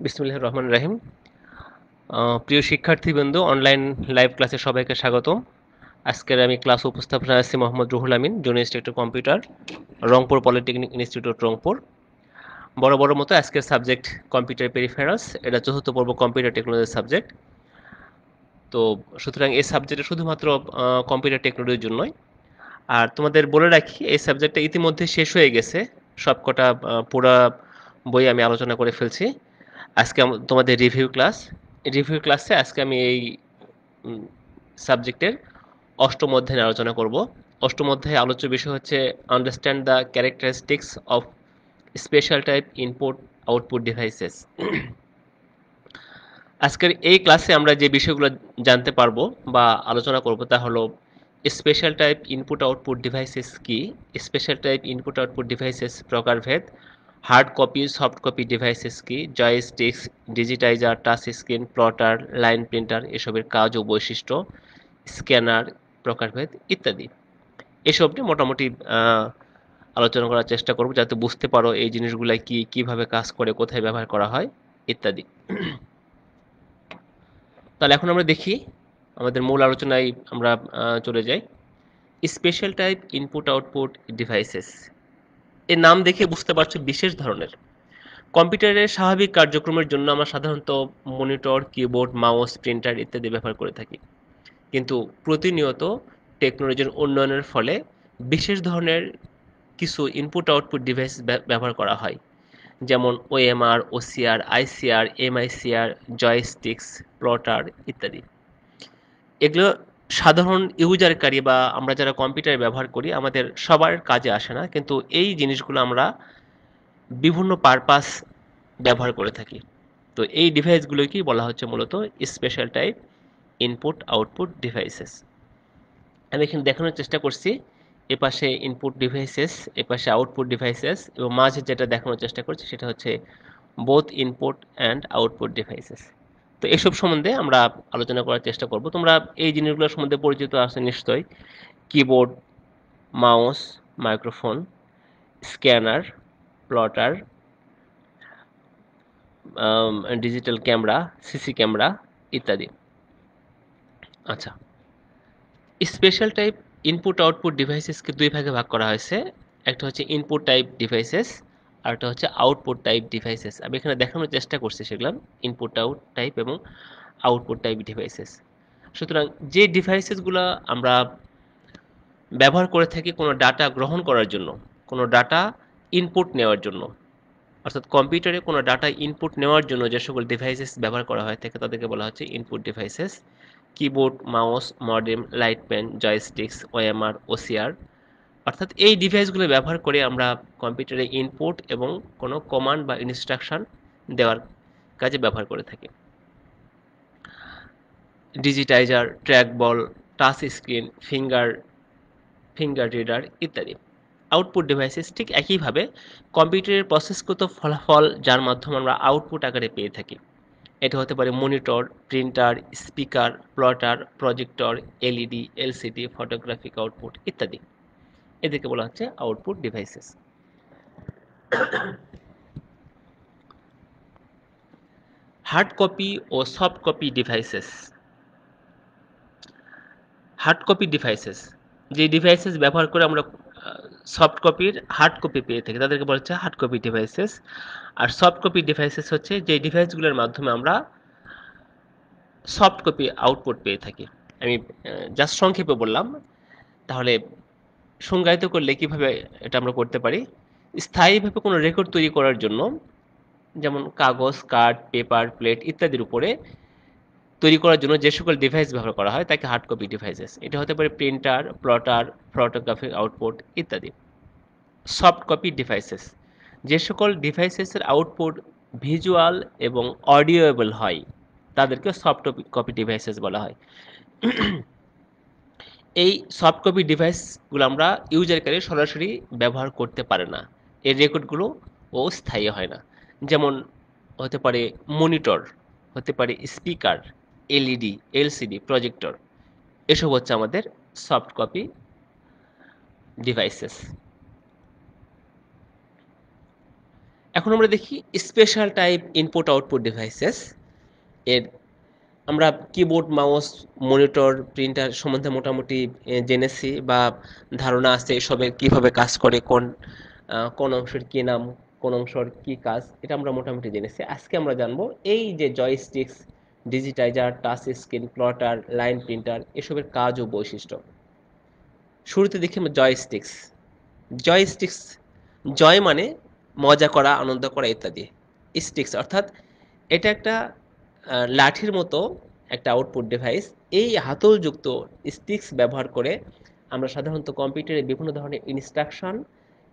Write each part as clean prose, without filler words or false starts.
বিসমিল্লাহির রহমানির রহিম। প্রিয় শিক্ষার্থীবৃন্দ, অনলাইন লাইভ ক্লাসে সবাইকে স্বাগতম। আজকের আমি ক্লাস উপস্থাপনা আছি Mohammad Ruhul Amin, junior instructor computer, Rangpur polytechnic institute Rangpur. বড় মতো আজকের সাবজেক্ট কম্পিউটার পেরিফেরালস, এটা চতুর্থ পর্ব কম্পিউটার টেকনোলজি সাবজেক্ট। তো সুতরাং এই সাবজেক্টে শুধুমাত্র কম্পিউটার টেকনোলজির জন্যই। আর তোমাদের বলে রাখি, এই সাবজেক্টটা ইতিমধ্যে শেষ হয়ে গেছে, সবকটা পুরা বই আমি আলোচনা করে ফেলছি। আজকে তোমাদের রিভিউ ক্লাসে আজকে আমি এই সাবজেক্টের অষ্টম অধ্যায় নিয়ে আলোচনা করব। অষ্টম অধ্যায়ে আলোচ্য বিষয় হচ্ছে understand the characteristics of special type input output devices. আজকের এই ক্লাসে আমরা যে বিষয়গুলো জানতে পারবো বা আলোচনা করব তা হলো special type input output devices কি, special type input output devices প্রকারভেদ, hard copy soft copy devices কি, joysticks, digitizer, touch screen, plotter, line printer এসবের কাজ ও বৈশিষ্ট্য, স্ক্যানার প্রকারভেদ ইত্যাদি। এসব নিয়ে মোটামুটি আলোচনা করার চেষ্টা করব, যাতে বুঝতে পারো এই জিনিসগুলো কি, কিভাবে কাজ করে, কোথায় ব্যবহার করা হয় ইত্যাদি। তাহলে এখন আমরা দেখি, আমাদের মূল আলোচনায় আমরা চলে যাই। Special type input output devices, এর নাম দেখে বুঝতে পারছো বিশেষ ধরনের। কম্পিউটারের স্বাভাবিক কার্যক্রমের জন্য আমরা সাধারণত মনিটর, কিবোর্ড, মাউস, প্রিন্টার ইত্যাদি ব্যবহার করে থাকি। কিন্তু প্রতিনিয়ত টেকনোলজির উন্নয়নের ফলে বিশেষ ধরনের কিছু ইনপুট আউটপুট ডিভাইস ব্যবহার করা হয়, যেমন OMR, OCR, ICR, MICR, joysticks, plotter ইত্যাদি। এগুলো সাধারণ ইউজারকারী বা আমরা যারা কম্পিউটার ব্যবহার করি আমাদের সবার কাজে আসে না, কিন্তু এই জিনিসগুলো আমরা বিভিন্ন পারপাস ব্যবহার করে থাকি। তো এই ডিভাইসগুলোকেই বলা হচ্ছে মূলত special type input output devices. আমি এখানে দেখানোর চেষ্টা করছি, এপাশে ইনপুট ডিভাইসেস, এপাশে আউটপুট ডিভাইসেস, এবং মাঝে যেটা দেখানোর চেষ্টা করছি সেটা হচ্ছে both input and output devices. তো এসব সম্বন্ধে আমরা আলোচনা করার চেষ্টা করব। তোমরা এই জিনিসগুলোর সম্বন্ধে পরিচিত আছে নিশ্চয়ই: keyboard, mouse, microphone, scanner, plotter, digital camera, CC camera ইত্যাদি। আচ্ছা, স্পেশাল টাইপ ইনপুট আউটপুট ডিভাইসেসকে দুই ভাগে ভাগ করা হয়েছে। একটা হচ্ছে ইনপুট টাইপ ডিভাইসেস, আর একটা হচ্ছে আউটপুট টাইপ ডিভাইসেস। আমি এখানে দেখানোর চেষ্টা করছি সেগুলো ইনপুট আউট টাইপ এবং আউটপুট টাইপ ডিভাইসেস। সুতরাং যে ডিভাইসেসগুলো আমরা ব্যবহার করে থাকি কোনো ডাটা গ্রহণ করার জন্য, কোনো ডাটা ইনপুট নেওয়ার জন্য, অর্থাৎ কম্পিউটারে কোনো ডাটা ইনপুট নেওয়ার জন্য যে সকল ডিভাইসেস ব্যবহার করা হয় থাকে তাদেরকে বলা হচ্ছে input devices. Keyboard, mouse, modem, light pen, joysticks, OMR, OCR, অর্থাৎ এই ডিভাইসগুলো ব্যবহার করে আমরা কম্পিউটারে ইনপুট এবং কোনো কমান্ড বা ইনস্ট্রাকশন দেওয়ার কাজে ব্যবহার করে থাকি। Digitizer, trackball, touch screen, finger reader ইত্যাদি। আউটপুট ডিভাইসেস ঠিক একইভাবে কম্পিউটারের প্রসেসকৃত ফলাফল, যার মাধ্যমে আমরা আউটপুট আকারে পেয়ে থাকি। এটা হতে পারে monitor, printer, speaker, plotter, projector, LED, LCD, photographic output ইত্যাদি। এদেরকে বলা হচ্ছে আউটপুট ডিভাইসেস। হার্ড কপি ও soft copy devices. Hard copy devices, যে ডিভাইসেস ব্যবহার করে আমরা সফট কপির হার্ড কপি পেয়ে থাকি তাদেরকে বলা হচ্ছে হার্ড কপি ডিভাইসেস। আর সফট কপি ডিভাইসেস হচ্ছে যে ডিভাইসগুলোর মাধ্যমে আমরা সফট কপি আউটপুট পেয়ে থাকি। আমি জাস্ট সংক্ষেপে বললাম, তাহলে সংজ্ঞায়িত করলে কিভাবে এটা আমরা করতে পারি। স্থায়ীভাবে কোনো রেকর্ড তৈরি করার জন্য, যেমন কাগজ, কার্ড, পেপার, প্লেট ইত্যাদির উপরে তৈরি করার জন্য যে সকল ডিভাইস ব্যবহার করা হয় তাকে হার্ড কপি ডিভাইসেস। এটা হতে পারে প্রিন্টার, প্লটার, ফটোগ্রাফিক আউটপুট ইত্যাদি। সফট কপি ডিভাইসেস, যে সকল ডিভাইসেসের আউটপুট ভিজুয়াল এবং অডিওয়েবল হয় তাদেরকে সফট কপি ডিভাইসেস বলা হয়। এই সফট কপি ডিভাইসগুলো আমরা ইউজারকারী সরাসরি ব্যবহার করতে পারে না, এর রেকর্ডগুলো ও স্থায়ী হয় না। যেমন হতে পারে মনিটর, হতে পারে স্পিকার, এলইডি, এলসিডি, প্রজেক্টর, এসব হচ্ছে আমাদের সফট কপি ডিভাইসেস। এখন আমরা দেখি special type input output devices. এর আমরা কিবোর্ড, মাউস, মনিটর, প্রিন্টার সম্বন্ধে মোটামুটি জেনেছি বা ধারণা আছে এসবের কিভাবে কাজ করে, কোন অংশের কি নাম, কোন অংশের কি কাজ, এটা আমরা মোটামুটি জেনেছি। আজকে আমরা জানবো এই যে joysticks, digitizer, touch screen, plotter, line printer এসবের কাজ ও বৈশিষ্ট্য। শুরুতে দেখি আমরা জয়স্টিক্স। জয়স্টিক্স, জয় মানে মজা করা, আনন্দ করা ইত্যাদি। স্টিক্স অর্থাৎ এটা একটা লাঠির মতো একটা আউটপুট ডিভাইস। এই হাতলযুক্ত স্টিক্স ব্যবহার করে আমরা সাধারণত কম্পিউটারে বিভিন্ন ধরনের ইনস্ট্রাকশন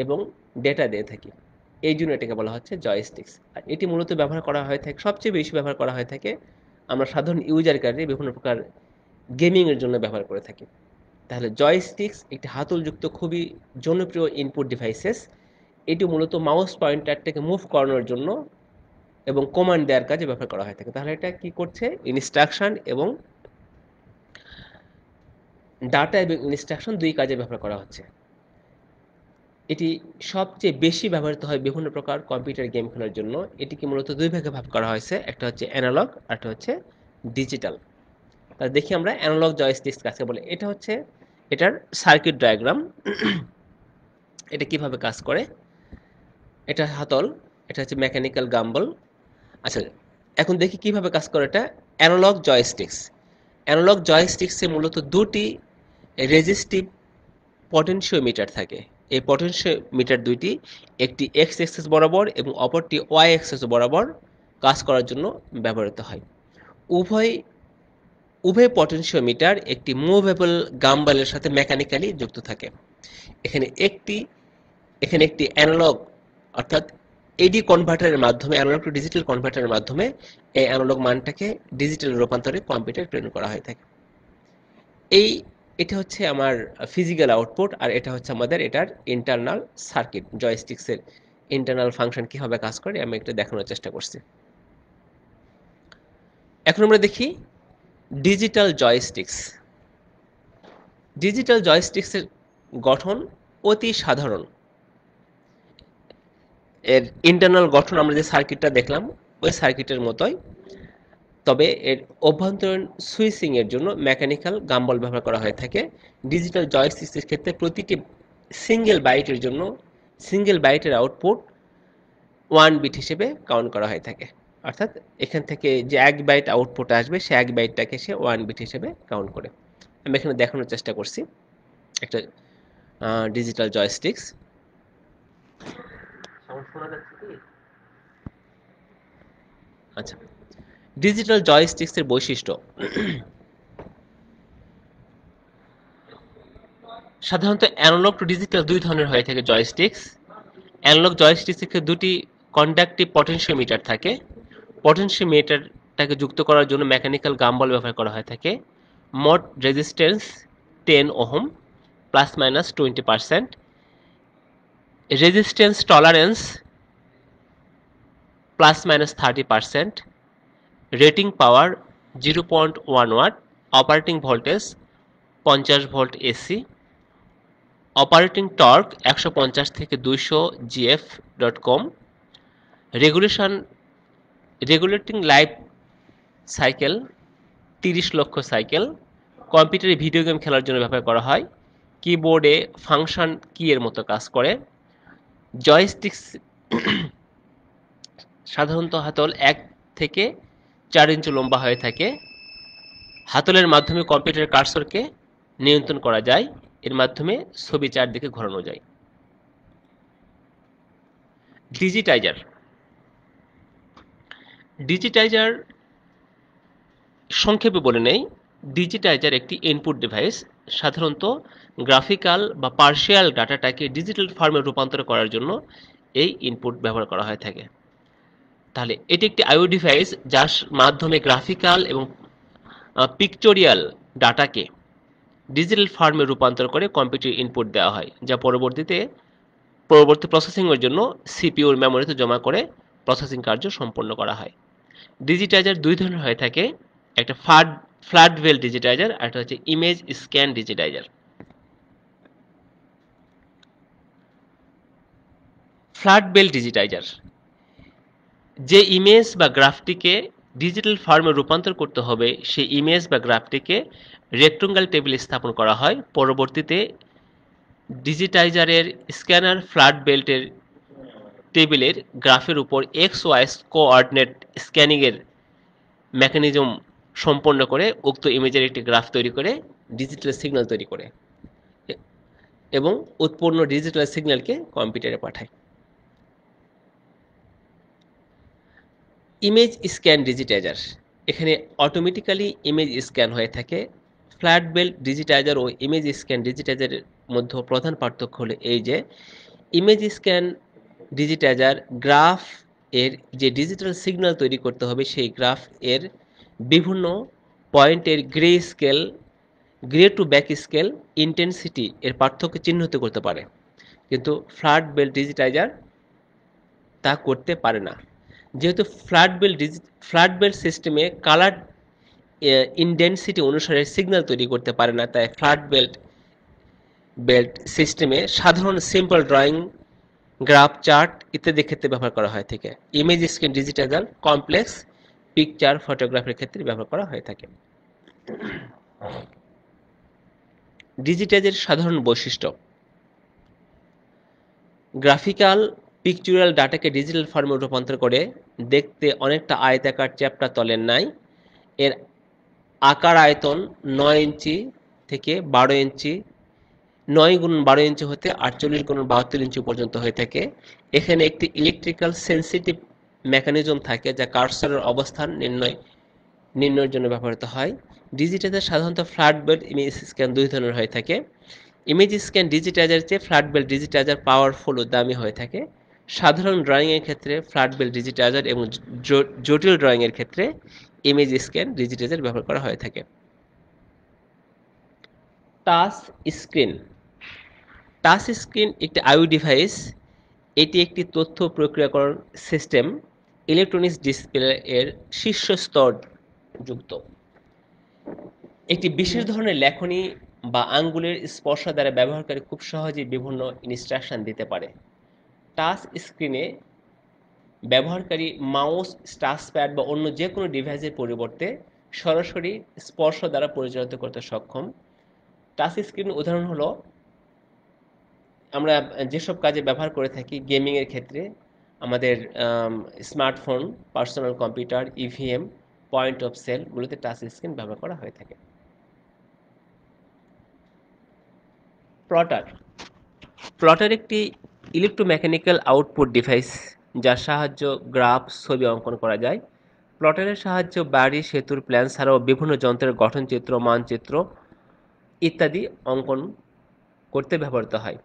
এবং ডেটা দিয়ে থাকি। এই জন্য এটাকে বলা হচ্ছে জয়স্টিক্স। আর এটি মূলত ব্যবহার করা হয়ে থাকে, সবচেয়ে বেশি ব্যবহার করা হয়ে থাকে আমরা সাধারণ ইউজারকারী বিভিন্ন প্রকার গেমিংয়ের জন্য ব্যবহার করে থাকি। তাহলে জয়স্টিক্স একটি হাতলযুক্ত খুবই জনপ্রিয় ইনপুট ডিভাইসেস। এটি মূলত মাউস পয়েন্টারটাকে মুভ করানোর জন্য এবং কমান্ড দেওয়ার কাজে ব্যবহার করা হয়ে থাকে। তাহলে এটা কি করছে? ইনস্ট্রাকশন এবং ডাটা এবং ইনস্ট্রাকশন দুই কাজে ব্যবহার করা হচ্ছে। এটি সবচেয়ে বেশি ব্যবহৃত হয় বিভিন্ন প্রকার কম্পিউটার গেম খেলার জন্য। এটিকে মূলত দুই ভাগে ভাগ করা হয়েছে, একটা হচ্ছে অ্যানালগ আর একটা হচ্ছে ডিজিটাল। তাহলে দেখি আমরা অ্যানালগ জয়স্টিক্স কাকে বলে। এটা হচ্ছে এটার সার্কিট ডায়াগ্রাম। এটা কিভাবে কাজ করে। এটা হাতল, এটা হচ্ছে মেকানিক্যাল গাম্বল। আচ্ছা, এখন দেখি কিভাবে কাজ করে এটা। অ্যানালগ জয়স্টিক্স, অ্যানালগ জয়স্টিক্সে মূলত দুটি রেজিস্টিভ পটেনশিওমিটার থাকে। এই পটেনশিওমিটার দুইটি, একটি এক্স অ্যাক্সিস বরাবর এবং অপরটি ওয়াই অ্যাক্সিস বরাবর কাজ করার জন্য ব্যবহৃত হয়। উভয় উভয় পটেনশিওমিটার একটি মুভেবল গাম্বলের সাথে মেকানিক্যালি যুক্ত থাকে। এখানে একটি এখানে একটি অ্যানালগ অর্থাৎ এডি কনভার্টারের মাধ্যমে, অ্যানালগ টু ডিজিটাল কনভার্টারের মাধ্যমে এই অ্যানালগ মানটাকে ডিজিটাল রূপান্তরে কম্পিউটার প্রেরণ করা হয়ে থাকে। এটা হচ্ছে আমার ফিজিক্যাল আউটপুট, আর এটা হচ্ছে আমাদের এটার ইন্টারনাল সার্কিট। জয়স্টিক্সের ইন্টারনাল ফাংশন কিভাবে কাজ করে আমি একটু দেখানোর চেষ্টা করছি। এখন আমরা দেখি ডিজিটাল জয়স্টিক্স। ডিজিটাল জয়স্টিক্সের গঠন অতি সাধারণ। এর ইন্টারনাল গঠন আমরা যে সার্কিটটা দেখলাম ওই সার্কিটের মতোই, তবে এর অভ্যন্তরীণ সুইচিং এর জন্য মেকানিক্যাল গাম্বল ব্যবহার করা হয়ে থাকে। ডিজিটাল জয়স্টিক্সের ক্ষেত্রে প্রতিটি সিঙ্গেল বাইটের আউটপুট 1 বিট হিসেবে কাউন্ট করা হয়ে থাকে। অর্থাৎ এখান থেকে যে 1 বাইট আউটপুট আসবে সে 1 বাইটটাকে সে 1 বিট হিসেবে কাউন্ট করে। আমি এখানে দেখানোর চেষ্টা করছি একটা ডিজিটাল জয়স্টিক্স। আচ্ছা, ডিজিটাল জয়স্টিক্সের বৈশিষ্ট্য। সাধারণত অ্যানালগ টু ডিজিটাল দুই ধরনের হয়ে থাকে জয়স্টিক্স। অ্যানালগ জয়স্টিক্সে দুটি কন্ডাক্টিভ পটেনশিওমিটার থাকে। পটেনশিওমিটারটাকে যুক্ত করার জন্য মেকানিক্যাল গাম্বল ব্যবহার করা হয়ে থাকে। মোট resistance 10 ohm, plus minus 20%। Resistance tolerance plus minus 30%। Rating power 0.1 watt. Operating voltage 50 volt AC. Operating torque 150 থেকে 200 gf.com। রেগুলেটিং লাইফ সাইকেল 30 লক্ষ সাইকেল। কম্পিউটারে ভিডিও গেম খেলার জন্য ব্যবহার করা হয়। কিবোর্ডে ফাংশন কি এর মতো কাজ করে। জয়স্টিক্স সাধারণত হাতল 1 থেকে 4 ইঞ্চি লম্বা হয়ে থাকে। হাতলের মাধ্যমে কম্পিউটারের কার্সরকে নিয়ন্ত্রণ করা যায়। এর মাধ্যমে ছবি চারদিকে ঘোরানো যায়। ডিজিটাইজার। ডিজিটাইজার সংক্ষেপে বলে নেই, ডিজিটাইজার একটি ইনপুট ডিভাইস। সাধারণত গ্রাফিক্যাল বা পার্শিয়াল ডাটাটাকে ডিজিটাল ফর্মে রূপান্তর করার জন্য এই ইনপুট ব্যবহার করা হয়ে থাকে। তাহলে এটি একটি আইও ডিভাইস যার মাধ্যমে গ্রাফিক্যাল এবং পিকটোরিয়াল ডাটাকে ডিজিটাল ফর্মে রূপান্তর করে কম্পিউটার ইনপুট দেওয়া হয়, যা পরবর্তী প্রসেসিংয়ের জন্য সিপিইউর মেমোরিতে জমা করে প্রসেসিং কার্য সম্পন্ন করা হয়। ডিজিটাইজার দুই ধরনের হয়ে থাকে, একটা ফ্ল্যাট বেল ডিজিটাইজার আর একটা হচ্ছে ইমেজ স্ক্যান ডিজিটাইজার। ফ্ল্যাট বেল ডিজিটাইজার যে ইমেজ বা গ্রাফটিকে ডিজিটাল ফর্মে রূপান্তর করতে হবে সেই ইমেজ বা গ্রাফটিকে রেক্ট্যাঙ্গল টেবিলে স্থাপন করা হয়। পরবর্তীতে ডিজিটাইজারের স্ক্যানার ফ্ল্যাট বেল্টের টেবিলের গ্রাফের উপর এক্স ওয়াই কোঅর্ডিনেট স্ক্যানিংয়ের মেকানিজম সম্পন্ন করে উক্ত ইমেজের একটি গ্রাফ তৈরি করে ডিজিটাল সিগন্যাল তৈরি করে এবং উৎপন্ন ডিজিটাল সিগন্যালকে কম্পিউটারে পাঠায়। ইমেজ স্ক্যান ডিজিটাইজার, এখানে অটোমেটিক্যালি ইমেজ স্ক্যান হয়ে থাকে। ফ্ল্যাট বেল্ট ডিজিটাইজার ও ইমেজ স্ক্যান ডিজিটাইজারের মধ্যে প্রধান পার্থক্য হলো এই যে ইমেজ স্ক্যান ডিজিটাইজার গ্রাফ এর যে ডিজিটাল সিগন্যাল তৈরি করতে হবে সেই গ্রাফ এর বিভিন্ন পয়েন্টের grey to back scale intensity এর পার্থক্য চিহ্নিত করতে পারে, কিন্তু ফ্ল্যাট বেল্ট ডিজিটাইজার তা করতে পারে না। যেহেতু ফ্ল্যাট বেল্ট সিস্টেমে কালার ইনডেন্সিটি অনুসারে সিগন্যাল তৈরি করতে পারে না, তাই ফ্ল্যাট বেল্ট সিস্টেমে সাধারণ সিম্পল ড্রয়িং, গ্রাফ, চার্ট ইত্যাদি ক্ষেত্রে ব্যবহার করা হয়ে থাকে। ইমেজ স্ক্যান ডিজিটাইজার কমপ্লেক্স পিকচার ফটোগ্রাফের ক্ষেত্রে ব্যবহার করা হয়ে থাকে। ডিজিটাইজের সাধারণ বৈশিষ্ট্য: গ্রাফিক্যাল পিকচুরাল ডাটাকে ডিজিটাল ফর্মে রূপান্তর করে দেখতে অনেকটা আয়তাকার চ্যাপ্টা তলের ন্যায়। এর আকার আয়তন 9 ইঞ্চি থেকে 12 ইঞ্চি, 9x12 ইঞ্চি হতে 48x72 ইঞ্চি পর্যন্ত হয়ে থাকে। এখানে একটি ইলেকট্রিক্যাল সেন্সিটিভ মেকানিজম থাকে যা কার্সরের অবস্থান নির্ণয়ের জন্য ব্যবহৃত হয়। ডিজিটাইজার সাধারণত ফ্ল্যাট বেল্ট ইমেজ স্ক্যান দুই ধরনের হয়ে থাকে। ইমেজ স্ক্যান ডিজিটাইজার চেয়ে ফ্ল্যাট বেল্ট ডিজিটাইজার পাওয়ারফুল ও দামি হয়ে থাকে। সাধারণ ড্রয়িংয়ের ক্ষেত্রে ফ্ল্যাট বেল্ট ডিজিটাইজার এবং জটিল ড্রয়িংয়ের ক্ষেত্রে ইমেজ স্ক্যান ডিজিটাইজার ব্যবহার করা হয়ে থাকে। Touch screen. টাচ স্ক্রিন একটি আইও ডিভাইস। এটি একটি তথ্য প্রক্রিয়াকরণ সিস্টেম, ইলেকট্রনিক্স ডিসপ্লে এর শীর্ষ স্তর যুক্ত। একটি বিশেষ ধরনের লেখনী বা আঙ্গুলের স্পর্শ দ্বারা ব্যবহারকারী খুব সহজেই বিভিন্ন ইনস্ট্রাকশন দিতে পারে। টাচ স্ক্রিনে ব্যবহারকারী মাউস, টাচপ্যাড বা অন্য যে কোনো ডিভাইসের পরিবর্তে সরাসরি স্পর্শ দ্বারা পরিচালিত করতে সক্ষম। টাচ স্ক্রিন উদাহরণ হলো আমরা যেসব কাজে ব্যবহার করে থাকি গেমিংয়ের ক্ষেত্রে আমাদের smartphone, personal computer, EVM, point of সেলগুলোতে টাচ স্ক্রিন ব্যবহার করা হয়ে থাকে। প্লটার একটি ইলেকট্রোমেকানিক্যাল আউটপুট ডিভাইস যার সাহায্য গ্রাফ, ছবি অঙ্কন করা যায়। প্লটারের সাহায্য বাড়ি, সেতুর প্ল্যান ছাড়াও বিভিন্ন যন্ত্রের গঠনচিত্র, মানচিত্র ইত্যাদি অঙ্কন করতে ব্যবহৃত হয়।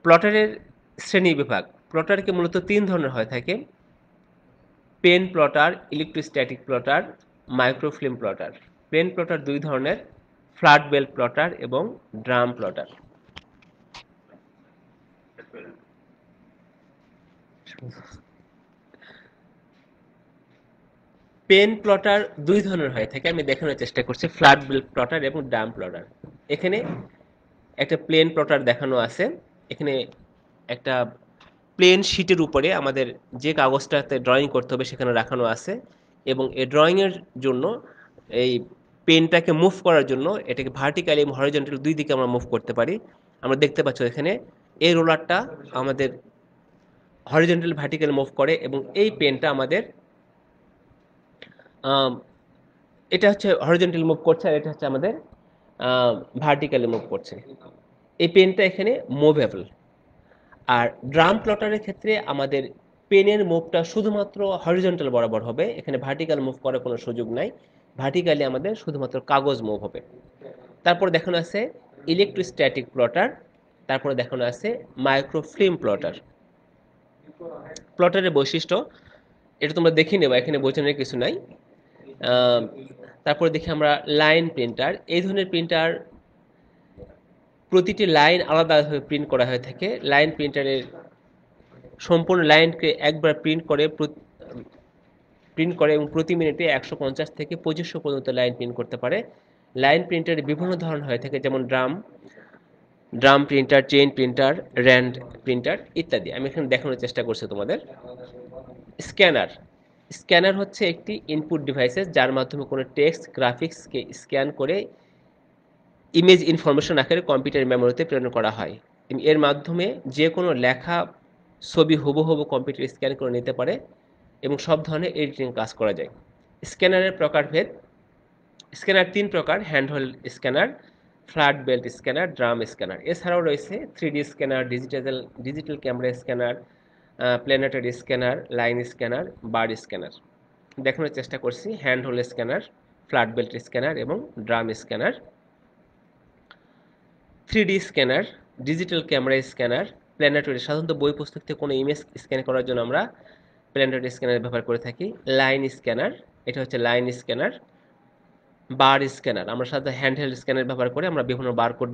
প্লটারের শ্রেণীবিভাগ: প্লটারকে মূলত 3 ধরনের হয়ে থাকে: pen plotter, electrostatic plotter, microfilm plotter. Pen plotter 2 ধরনের: ফ্ল্যাট বেল্ট প্লটার এবং ড্রাম প্লটার। পেন প্লটার 2 ধরনের হয়ে থাকে, আমি দেখানোর চেষ্টা করছি, ফ্ল্যাট বেল্ট প্লটার এবং ড্রাম প্লটার। এখানে একটা প্লেন প্লটার দেখানো আছে। এখানে একটা প্লেন শিটের উপরে আমাদের যে কাগজটাতে ড্রয়িং করতে হবে সেখানে রাখানো আছে এবং এই ড্রয়িংয়ের জন্য এই পেনটাকে মুভ করার জন্য এটাকে ভার্টিক্যালি এবং হরিজন্টাল দুই দিকে আমরা মুভ করতে পারি। আমরা দেখতে পাচ্ছি এখানে এই রোলারটা আমাদের হরিজন্টাল ভার্টিক্যাল মুভ করে এবং এই পেনটা আমাদের এটা হচ্ছে হরিজন্টাল মুভ করছে আর এটা হচ্ছে আমাদের ভার্টিক্যালি মুভ করছে। এই পেনটা এখানে মুভেবল। আর ড্রাম প্লটারের ক্ষেত্রে আমাদের পেনের মুভটা শুধুমাত্র হরিজন্টাল বরাবর হবে, এখানে ভার্টিক্যাল মুভ করার কোনো সুযোগ নাই। ভার্টিক্যালি আমাদের শুধুমাত্র কাগজ মুভ হবে। তারপরে দেখানো আছে ইলেকট্রোস্ট্যাটিক প্লটার, তারপরে দেখানো আছে মাইক্রোফিল্ম প্লটার। প্লটারের বৈশিষ্ট্য এটা তোমরা দেখে নেবা, এখানে বোঝানোর কিছু নাই। তারপরে দেখি আমরা লাইন প্রিন্টার। এই ধরনের প্রিন্টার প্রতিটি লাইন আলাদাভাবে প্রিন্ট করা হয়ে থাকে। লাইন প্রিন্টারের সম্পূর্ণ লাইনকে একবার প্রিন্ট করে এবং প্রতি মিনিটে 150 থেকে 2500 পর্যন্ত লাইন প্রিন্ট করতে পারে। লাইন প্রিন্টারের বিভিন্ন ধরন হয়ে থাকে, যেমন drum printer, chain printer, RAND printer ইত্যাদি। আমি এখানে দেখানোর চেষ্টা করছি তোমাদের। স্ক্যানার। স্ক্যানার হচ্ছে একটি ইনপুট ডিভাইসেস যার মাধ্যমে কোনো টেক্সট গ্রাফিক্সকে স্ক্যান করে ইমেজ ইনফরমেশন আকারে কম্পিউটার মেমোরিতে প্রেরণ করা হয়। এর মাধ্যমে যে কোনো লেখা ছবি হুবহু কম্পিউটার স্ক্যান করে নিতে পারে এবং সব ধরনের এডিটিং কাজ করা যায়। স্ক্যানারের প্রকারভেদ। স্ক্যানার ৩ প্রকার: handheld scanner, flat belt scanner, drum scanner. এছাড়াও রয়েছে 3D scanner, digital camera scanner, planetary scanner, line scanner, bird scanner. দেখানোর চেষ্টা করছি হ্যান্ডহোল্ড স্ক্যানার, ফ্ল্যাট বেল্ট স্ক্যানার এবং drum scanner. 3D scanner, digital camera scanner, planetary. সাধারণত বই পুস্তক থেকে কোনো ইমেজ স্ক্যান করার জন্য আমরা প্ল্যানেটারি স্ক্যানার ব্যবহার করে থাকি। লাইন স্ক্যানার, এটা হচ্ছে লাইন স্ক্যানার। বার স্ক্যানার, আমরা সাধারণত হ্যান্ডহেল্ড স্ক্যানার ব্যবহার করে আমরা বিভিন্ন বারকোড